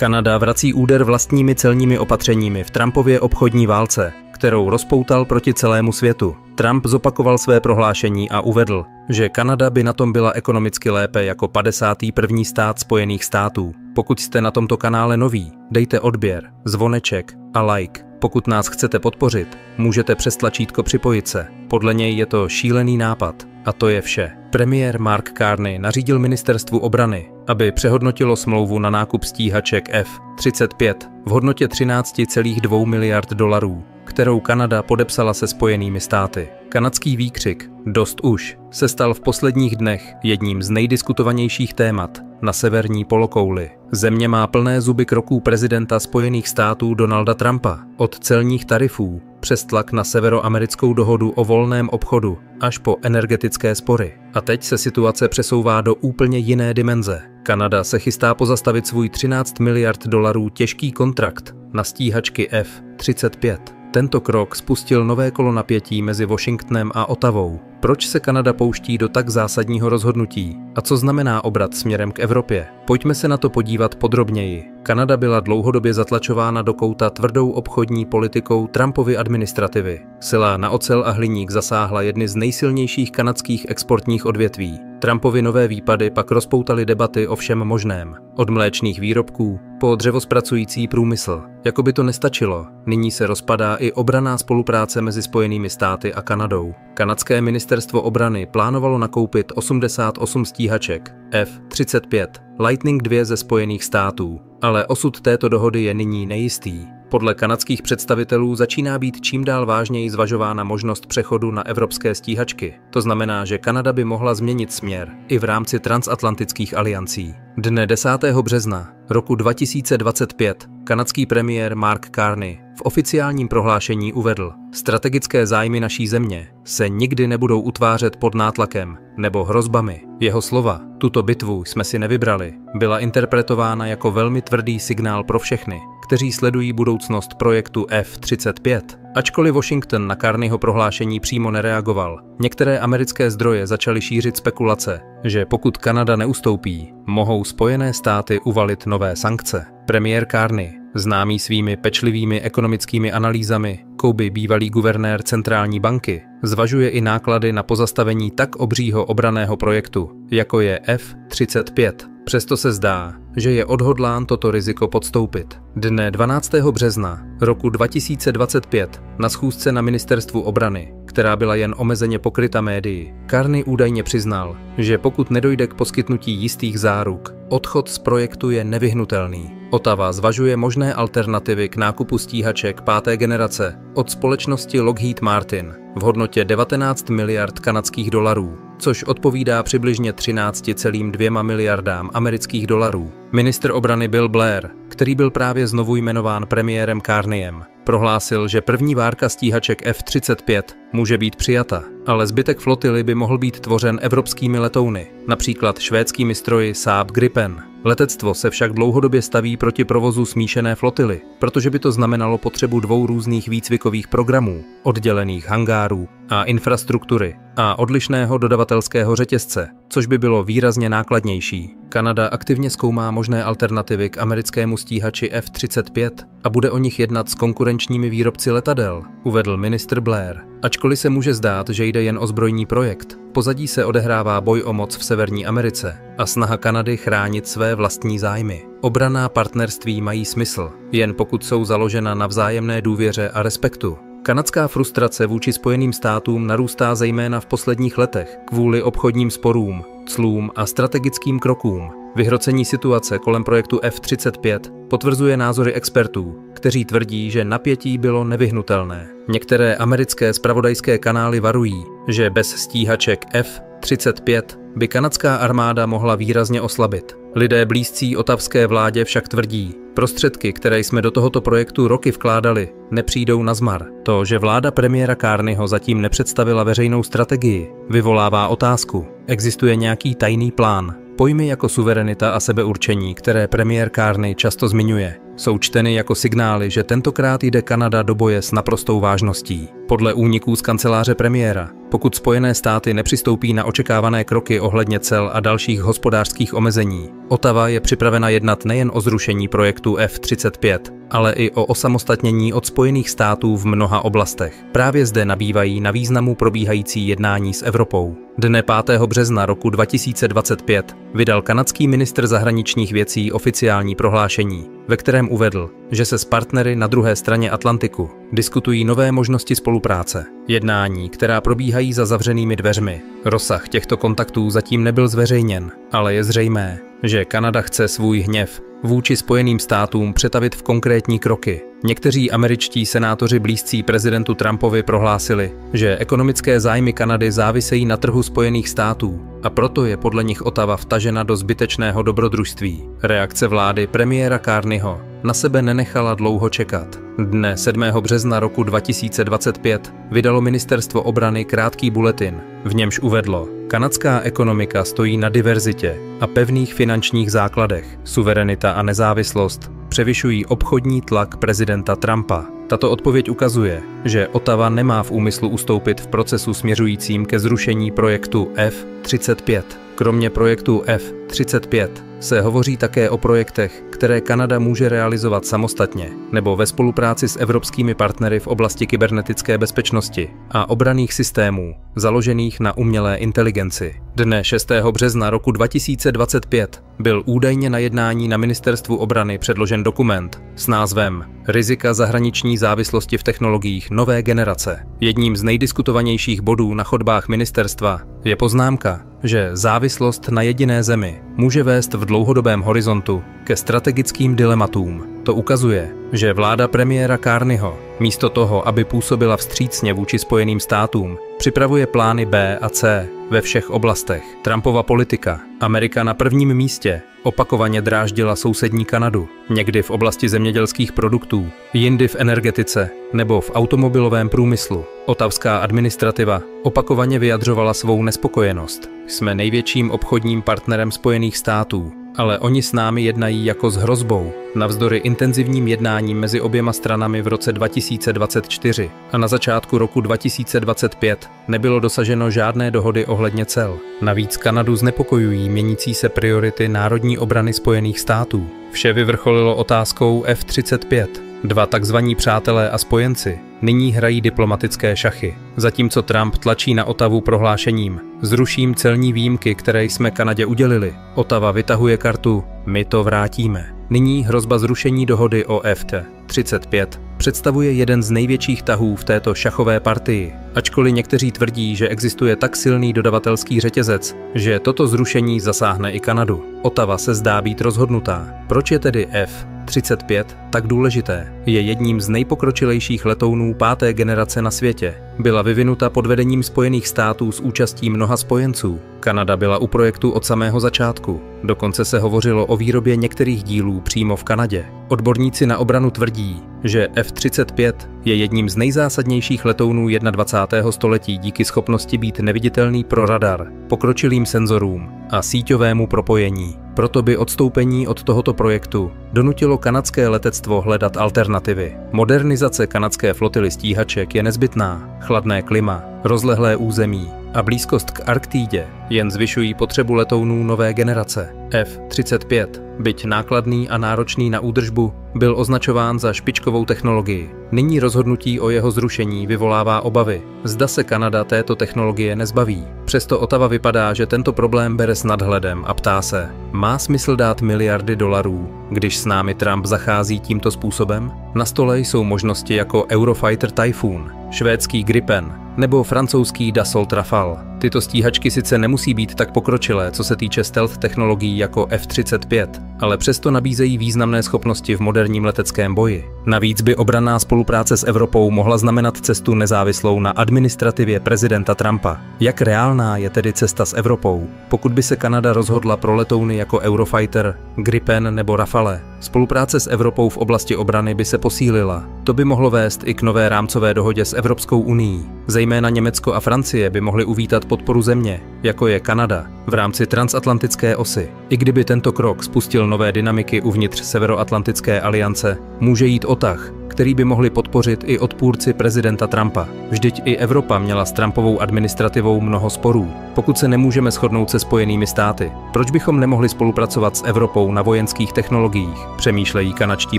Kanada vrací úder vlastními celními opatřeními v Trumpově obchodní válce, kterou rozpoutal proti celému světu. Trump zopakoval své prohlášení a uvedl, že Kanada by na tom byla ekonomicky lépe jako 51. stát Spojených států. Pokud jste na tomto kanále noví, dejte odběr, zvoneček a like. Pokud nás chcete podpořit, můžete přes tlačítko připojit se. Podle něj je to šílený nápad. A to je vše. Premiér Mark Carney nařídil ministerstvu obrany, aby přehodnotilo smlouvu na nákup stíhaček F-35 v hodnotě 13,2 miliard dolarů, kterou Kanada podepsala se Spojenými státy. Kanadský výkřik "Dost už" se stal v posledních dnech jedním z nejdiskutovanějších témat na severní polokouli. Země má plné zuby kroků prezidenta Spojených států Donalda Trumpa, od celních tarifů přes tlak na severoamerickou dohodu o volném obchodu až po energetické spory. A teď se situace přesouvá do úplně jiné dimenze. Kanada se chystá pozastavit svůj 13 miliard dolarů těžký kontrakt na stíhačky F-35. Tento krok spustil nové kolo napětí mezi Washingtonem a Ottawou. Proč se Kanada pouští do tak zásadního rozhodnutí? A co znamená obrat směrem k Evropě? Pojďme se na to podívat podrobněji. Kanada byla dlouhodobě zatlačována do kouta tvrdou obchodní politikou Trumpovy administrativy. Sila na ocel a hliník zasáhla jedny z nejsilnějších kanadských exportních odvětví. Trumpovy nové výpady pak rozpoutaly debaty o všem možném. Od mléčných výrobků po dřevozpracující průmysl. Jako by to nestačilo, nyní se rozpadá i obranná spolupráce mezi Spojenými státy a Kanadou. Kanadské ministerstvo obrany plánovalo nakoupit 88 stíhaček F-35 Lightning II ze Spojených států, ale osud této dohody je nyní nejistý. Podle kanadských představitelů začíná být čím dál vážněji zvažována možnost přechodu na evropské stíhačky. To znamená, že Kanada by mohla změnit směr i v rámci transatlantických aliancí. Dne 10. března roku 2025 kanadský premiér Mark Carney v oficiálním prohlášení uvedl: strategické zájmy naší země se nikdy nebudou utvářet pod nátlakem nebo hrozbami. Jeho slova, tuto bitvu jsme si nevybrali, byla interpretována jako velmi tvrdý signál pro všechny, kteří sledují budoucnost projektu F-35. Ačkoliv Washington na Carneyho prohlášení přímo nereagoval, některé americké zdroje začaly šířit spekulace, že pokud Kanada neustoupí, mohou Spojené státy uvalit nové sankce. Premiér Carney, známý svými pečlivými ekonomickými analýzami, kouby bývalý guvernér centrální banky, zvažuje i náklady na pozastavení tak obřího obranného projektu, jako je F-35. Přesto se zdá, že je odhodlán toto riziko podstoupit. Dne 12. března roku 2025 na schůzce na ministerstvu obrany, která byla jen omezeně pokryta médii, Carney údajně přiznal, že pokud nedojde k poskytnutí jistých záruk, odchod z projektu je nevyhnutelný. Ottawa zvažuje možné alternativy k nákupu stíhaček 5. generace od společnosti Lockheed Martin v hodnotě 19 miliard kanadských dolarů, což odpovídá přibližně 13,2 miliardám amerických dolarů. Ministr obrany Bill Blair, který byl právě znovu jmenován premiérem Carneyem, prohlásil, že první várka stíhaček F-35 může být přijata, ale zbytek flotily by mohl být tvořen evropskými letouny, například švédskými stroji Saab Gripen. Letectvo se však dlouhodobě staví proti provozu smíšené flotily, protože by to znamenalo potřebu dvou různých výcvikových programů, oddělených hangárů a infrastruktury a odlišného dodavatelského řetězce, což by bylo výrazně nákladnější. Kanada aktivně zkoumá možné alternativy k americkému stíhači F-35 a bude o nich jednat s konkurenčními výrobci letadel, uvedl ministr Blair. Ačkoliv se může zdát, že jde jen o zbrojní projekt, v pozadí se odehrává boj o moc v Severní Americe a snaha Kanady chránit své vlastní zájmy. Obranná partnerství mají smysl, jen pokud jsou založena na vzájemné důvěře a respektu. Kanadská frustrace vůči Spojeným státům narůstá zejména v posledních letech kvůli obchodním sporům, clům a strategickým krokům. Vyhrocení situace kolem projektu F-35 potvrzuje názory expertů, kteří tvrdí, že napětí bylo nevyhnutelné. Některé americké zpravodajské kanály varují, že bez stíhaček F-35 by kanadská armáda mohla výrazně oslabit. Lidé blízcí ottawské vládě však tvrdí, prostředky, které jsme do tohoto projektu roky vkládali, nepřijdou nazmar. To, že vláda premiéra Carneyho zatím nepředstavila veřejnou strategii, vyvolává otázku. Existuje nějaký tajný plán? Pojmy jako suverenita a sebeurčení, které premiér Carney často zmiňuje, jsou čteny jako signály, že tentokrát jde Kanada do boje s naprostou vážností. Podle úniků z kanceláře premiéra, pokud Spojené státy nepřistoupí na očekávané kroky ohledně cel a dalších hospodářských omezení, Ottawa je připravena jednat nejen o zrušení projektu F-35, ale i o osamostatnění od Spojených států v mnoha oblastech. Právě zde nabývají na významu probíhající jednání s Evropou. Dne 5. března roku 2025 vydal kanadský ministr zahraničních věcí oficiální prohlášení, ve kterém uvedl, že se s partnery na druhé straně Atlantiku diskutují nové možnosti spolupráce. Jednání, která probíhají za zavřenými dveřmi. Rozsah těchto kontaktů zatím nebyl zveřejněn, ale je zřejmé, že Kanada chce svůj hněv vůči Spojeným státům přetavit v konkrétní kroky. Někteří američtí senátoři blízcí prezidentu Trumpovi prohlásili, že ekonomické zájmy Kanady závisejí na trhu Spojených států a proto je podle nich Ottawa vtažena do zbytečného dobrodružství. Reakce vlády premiéra Carneyho na sebe nenechala dlouho čekat. Dne 7. března roku 2025 vydalo ministerstvo obrany krátký bulletin, v němž uvedlo: kanadská ekonomika stojí na diverzitě a pevných finančních základech. Suverenita a nezávislost převyšují obchodní tlak prezidenta Trumpa. Tato odpověď ukazuje, že Ottawa nemá v úmyslu ustoupit v procesu směřujícím ke zrušení projektu F-35. Kromě projektu F-35 se hovoří také o projektech, které Kanada může realizovat samostatně nebo ve spolupráci s evropskými partnery v oblasti kybernetické bezpečnosti a obranných systémů založených na umělé inteligenci. Dne 6. března roku 2025 byl údajně na jednání na ministerstvu obrany předložen dokument s názvem Rizika zahraniční závislosti v technologiích nové generace. Jedním z nejdiskutovanějších bodů na chodbách ministerstva je poznámka, že závislost na jediné zemi může vést v dlouhodobém horizontu ke strategickým dilematům. To ukazuje, že vláda premiéra Carneyho místo toho, aby působila vstřícně vůči Spojeným státům, připravuje plány B a C ve všech oblastech. Trumpova politika, Amerika na prvním místě, opakovaně dráždila sousední Kanadu, někdy v oblasti zemědělských produktů, jindy v energetice nebo v automobilovém průmyslu. Ottawská administrativa opakovaně vyjadřovala svou nespokojenost. Jsme největším obchodním partnerem Spojených států, ale oni s námi jednají jako s hrozbou. Navzdory intenzivním jednáním mezi oběma stranami v roce 2024 a na začátku roku 2025 nebylo dosaženo žádné dohody ohledně cel. Navíc Kanadu znepokojují měnící se priority národní obrany Spojených států. Vše vyvrcholilo otázkou F-35. Dva takzvaní přátelé a spojenci nyní hrají diplomatické šachy, zatímco Trump tlačí na Ottawu prohlášením: zruším celní výjimky, které jsme Kanadě udělili. Ottawa vytahuje kartu: my to vrátíme. Nyní hrozba zrušení dohody o F-35 představuje jeden z největších tahů v této šachové partii. Ačkoliv někteří tvrdí, že existuje tak silný dodavatelský řetězec, že toto zrušení zasáhne i Kanadu, Ottawa se zdá být rozhodnutá. Proč je tedy F-35 tak důležité? Je jedním z nejpokročilejších letounů 5. generace na světě. Byla vyvinuta pod vedením Spojených států s účastí mnoha spojenců. Kanada byla u projektu od samého začátku. Dokonce se hovořilo o výrobě některých dílů přímo v Kanadě. Odborníci na obranu tvrdí, že F-35 je jedním z nejzásadnějších letounů 21. století díky schopnosti být neviditelný pro radar, pokročilým senzorům a síťovému propojení. Proto by odstoupení od tohoto projektu donutilo kanadské letectvo hledat alternativy. Modernizace kanadské flotily stíhaček je nezbytná. Chladné klima, rozlehlé území a blízkost k Arktidě jen zvyšují potřebu letounů nové generace. F-35, byť nákladný a náročný na údržbu, byl označován za špičkovou technologii. Nyní rozhodnutí o jeho zrušení vyvolává obavy. Zda se Kanada této technologie nezbaví. Přesto Ottawa vypadá, že tento problém bere s nadhledem a ptá se: má smysl dát miliardy dolarů, když s námi Trump zachází tímto způsobem? Na stole jsou možnosti jako Eurofighter Typhoon, švédský Gripen nebo francouzský Dassault Rafale. Tyto stíhačky sice nemusí být tak pokročilé, co se týče stealth technologií jako F-35, ale přesto nabízejí významné schopnosti v moderním leteckém boji. Navíc by obranná spolupráce s Evropou mohla znamenat cestu nezávislou na administrativě prezidenta Trumpa. Jak reálná je tedy cesta s Evropou? Pokud by se Kanada rozhodla pro letouny jako Eurofighter, Gripen nebo Rafale, spolupráce s Evropou v oblasti obrany by se posílila. To by mohlo vést i k nové rámcové dohodě s Evropskou unií. Zejména Německo a Francie by mohly uvítat podporu země, jako je Kanada, v rámci transatlantické osy. I kdyby tento krok spustil nové dynamiky uvnitř Severoatlantické aliance, může jít o tah, který který by mohli podpořit i odpůrci prezidenta Trumpa. Vždyť i Evropa měla s Trumpovou administrativou mnoho sporů. Pokud se nemůžeme shodnout se Spojenými státy, proč bychom nemohli spolupracovat s Evropou na vojenských technologiích, přemýšlejí kanadští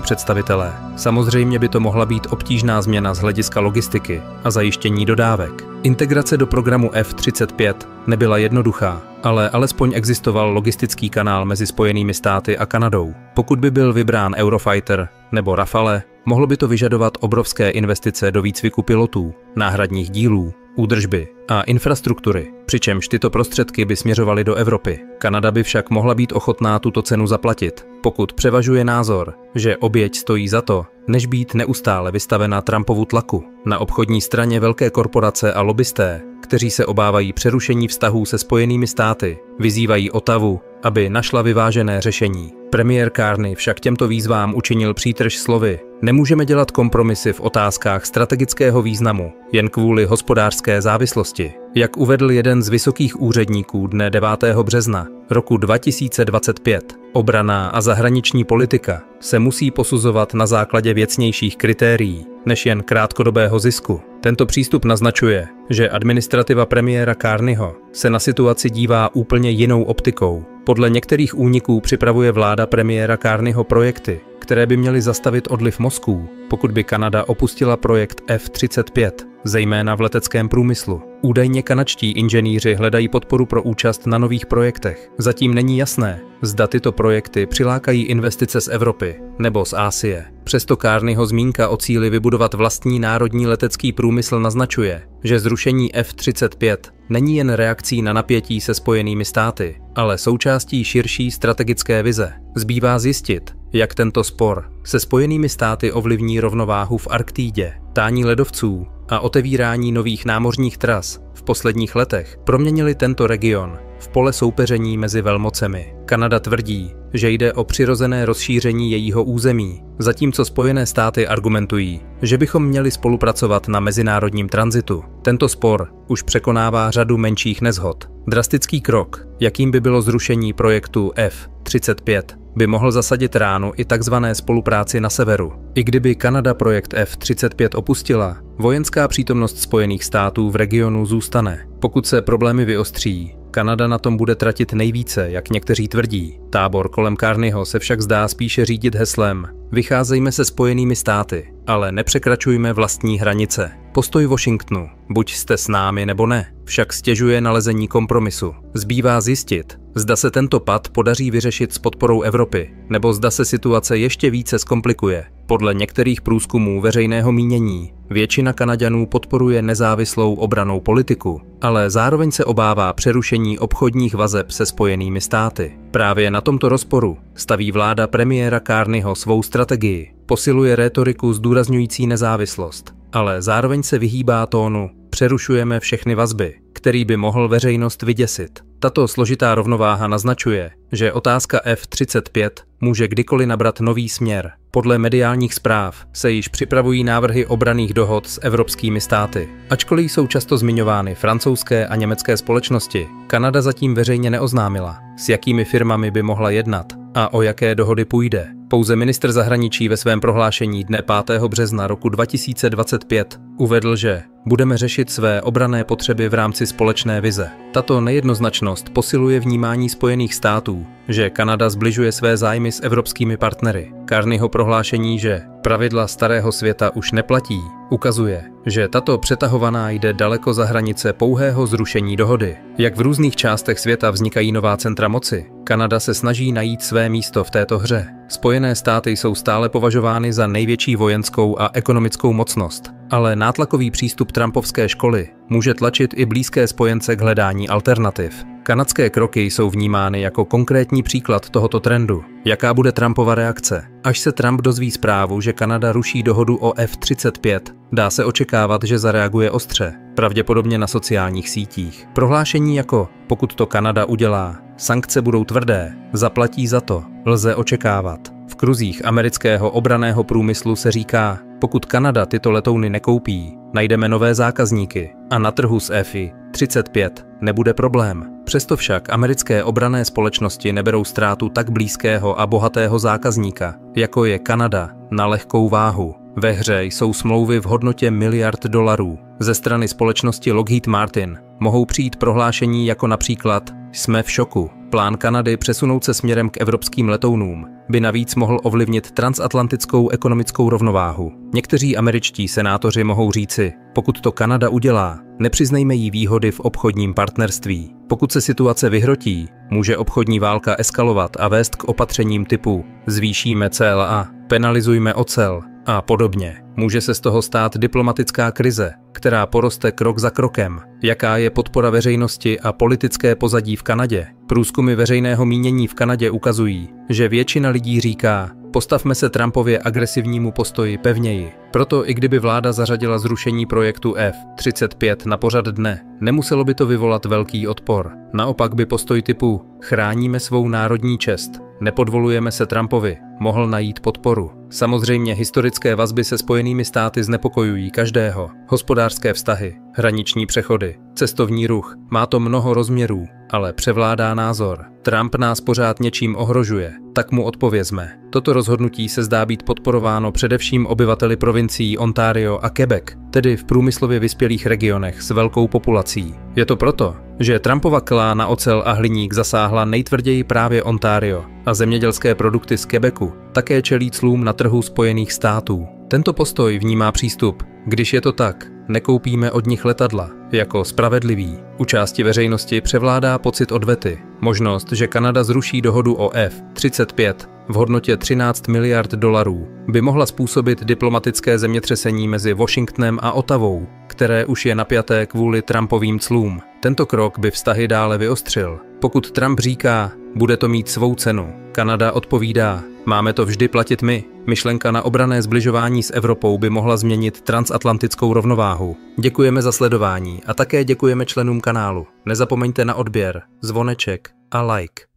představitelé. Samozřejmě by to mohla být obtížná změna z hlediska logistiky a zajištění dodávek. Integrace do programu F-35 nebyla jednoduchá, ale alespoň existoval logistický kanál mezi Spojenými státy a Kanadou. Pokud by byl vybrán Eurofighter nebo Rafale, mohlo by to vyžadovat obrovské investice do výcviku pilotů, náhradních dílů, údržby a infrastruktury, přičemž tyto prostředky by směřovaly do Evropy. Kanada by však mohla být ochotná tuto cenu zaplatit, pokud převažuje názor, že oběť stojí za to, než být neustále vystavena Trumpovu tlaku. Na obchodní straně velké korporace a lobbysté, kteří se obávají přerušení vztahů se Spojenými státy, vyzývají Ottawu, aby našla vyvážené řešení. Premiér Carney však těmto výzvám učinil přítrž slovy: nemůžeme dělat kompromisy v otázkách strategického významu jen kvůli hospodářské závislosti. Jak uvedl jeden z vysokých úředníků dne 9. března roku 2025, obranná a zahraniční politika se musí posuzovat na základě věcnějších kritérií než jen krátkodobého zisku. Tento přístup naznačuje, že administrativa premiéra Carneyho se na situaci dívá úplně jinou optikou. Podle některých úniků připravuje vláda premiéra Carneyho projekty, které by měly zastavit odliv mozků, pokud by Kanada opustila projekt F-35, zejména v leteckém průmyslu. Údajně kanadští inženýři hledají podporu pro účast na nových projektech. Zatím není jasné, zda tyto projekty přilákají investice z Evropy nebo z Asie. Přesto Carneyho zmínka o cíli vybudovat vlastní národní letecký průmysl naznačuje, že zrušení F-35 není jen reakcí na napětí se Spojenými státy, ale součástí širší strategické vize. Zbývá zjistit, jak tento spor se Spojenými státy ovlivní rovnováhu v Arktidě, tání ledovců a otevírání nových námořních tras v posledních letech proměnili tento region v pole soupeření mezi velmocemi. Kanada tvrdí, že jde o přirozené rozšíření jejího území, zatímco Spojené státy argumentují, že bychom měli spolupracovat na mezinárodním tranzitu. Tento spor už překonává řadu menších neshod. Drastický krok, jakým by bylo zrušení projektu F-35, by mohl zasadit ránu i takzvané spolupráci na severu. I kdyby Kanada projekt F-35 opustila, vojenská přítomnost Spojených států v regionu zůstane. Pokud se problémy vyostří, Kanada na tom bude tratit nejvíce, jak někteří tvrdí. Tábor kolem Carneyho se však zdá spíše řídit heslem: vycházejme se Spojenými státy, ale nepřekračujme vlastní hranice. Postoj Washingtonu, buď jste s námi nebo ne, však stěžuje nalezení kompromisu. Zbývá zjistit, zda se tento pad podaří vyřešit s podporou Evropy, nebo zda se situace ještě více zkomplikuje. Podle některých průzkumů veřejného mínění většina Kanaďanů podporuje nezávislou obrannou politiku, ale zároveň se obává přerušení obchodních vazeb se Spojenými státy. Právě na tomto rozporu staví vláda premiéra Carneyho svou strategii. Posiluje rétoriku zdůrazňující nezávislost, ale zároveň se vyhýbá tónu přerušujeme všechny vazby, který by mohl veřejnost vyděsit. Tato složitá rovnováha naznačuje, že otázka F-35 může kdykoliv nabrat nový směr. Podle mediálních zpráv se již připravují návrhy obranných dohod s evropskými státy. Ačkoliv jsou často zmiňovány francouzské a německé společnosti, Kanada zatím veřejně neoznámila, s jakými firmami by mohla jednat a o jaké dohody půjde. Pouze ministr zahraničí ve svém prohlášení dne 5. března roku 2025 uvedl, že budeme řešit své obranné potřeby v rámci společné vize. Tato nejednoznačnost posiluje vnímání Spojených států, že Kanada zbližuje své zájmy s evropskými partnery. Carneyho prohlášení, že pravidla starého světa už neplatí, ukazuje, že tato přetahovaná jde daleko za hranice pouhého zrušení dohody. Jak v různých částech světa vznikají nová centra moci, Kanada se snaží najít své místo v této hře. Spojené státy jsou stále považovány za největší vojenskou a ekonomickou mocnost, ale nátlakový přístup trumpovské školy může tlačit i blízké spojence k hledání alternativ. Kanadské kroky jsou vnímány jako konkrétní příklad tohoto trendu. Jaká bude Trumpova reakce? Až se Trump dozví zprávu, že Kanada ruší dohodu o F-35, dá se očekávat, že zareaguje ostře, pravděpodobně na sociálních sítích. Prohlášení jako pokud to Kanada udělá, sankce budou tvrdé, zaplatí za to, lze očekávat. V kruzích amerického obranného průmyslu se říká, pokud Kanada tyto letouny nekoupí, najdeme nové zákazníky a na trhu s F-35 nebude problém. Přesto však americké obranné společnosti neberou ztrátu tak blízkého a bohatého zákazníka, jako je Kanada, na lehkou váhu. Ve hře jsou smlouvy v hodnotě miliard dolarů. Ze strany společnosti Lockheed Martin mohou přijít prohlášení jako například "Jsme v šoku". Plán Kanady přesunout se směrem k evropským letounům by navíc mohl ovlivnit transatlantickou ekonomickou rovnováhu. Někteří američtí senátoři mohou říci, pokud to Kanada udělá, nepřiznejme jí výhody v obchodním partnerství. Pokud se situace vyhrotí, může obchodní válka eskalovat a vést k opatřením typu zvýšíme cla, penalizujme ocel a podobně. Může se z toho stát diplomatická krize, která poroste krok za krokem. Jaká je podpora veřejnosti a politické pozadí v Kanadě? Průzkumy veřejného mínění v Kanadě ukazují, že většina lidí říká, postavme se Trumpově agresivnímu postoji pevněji. Proto i kdyby vláda zařadila zrušení projektu F-35 na pořad dne, nemuselo by to vyvolat velký odpor. Naopak by postoj typu chráníme svou národní čest, nepodvolujeme se Trumpovi, mohl najít podporu. Samozřejmě historické vazby se Spojenými státy znepokojují každého. Hospodářské vztahy, hraniční přechody, cestovní ruch, má to mnoho rozměrů, ale převládá názor. Trump nás pořád něčím ohrožuje, tak mu odpovězme. Toto rozhodnutí se zdá být podporováno především obyvateli provincií Ontario a Quebec, tedy v průmyslově vyspělých regionech s velkou populací. Je to proto, že Trumpova cla na ocel a hliník zasáhla nejtvrději právě Ontario a zemědělské produkty z Quebecu také čelí clům na trhu Spojených států. Tento postoj vnímá přístup, když je to tak, nekoupíme od nich letadla, jako spravedlivý. U části veřejnosti převládá pocit odvety. Možnost, že Kanada zruší dohodu o F-35 v hodnotě 13 miliard dolarů, by mohla způsobit diplomatické zemětřesení mezi Washingtonem a Ottawou, které už je napjaté kvůli Trumpovým clům. Tento krok by vztahy dále vyostřil. Pokud Trump říká, bude to mít svou cenu, Kanada odpovídá, máme to vždy platit my. Myšlenka na obranné zbližování s Evropou by mohla změnit transatlantickou rovnováhu. Děkujeme za sledování a také děkujeme členům kanálu. Nezapomeňte na odběr, zvoneček a like.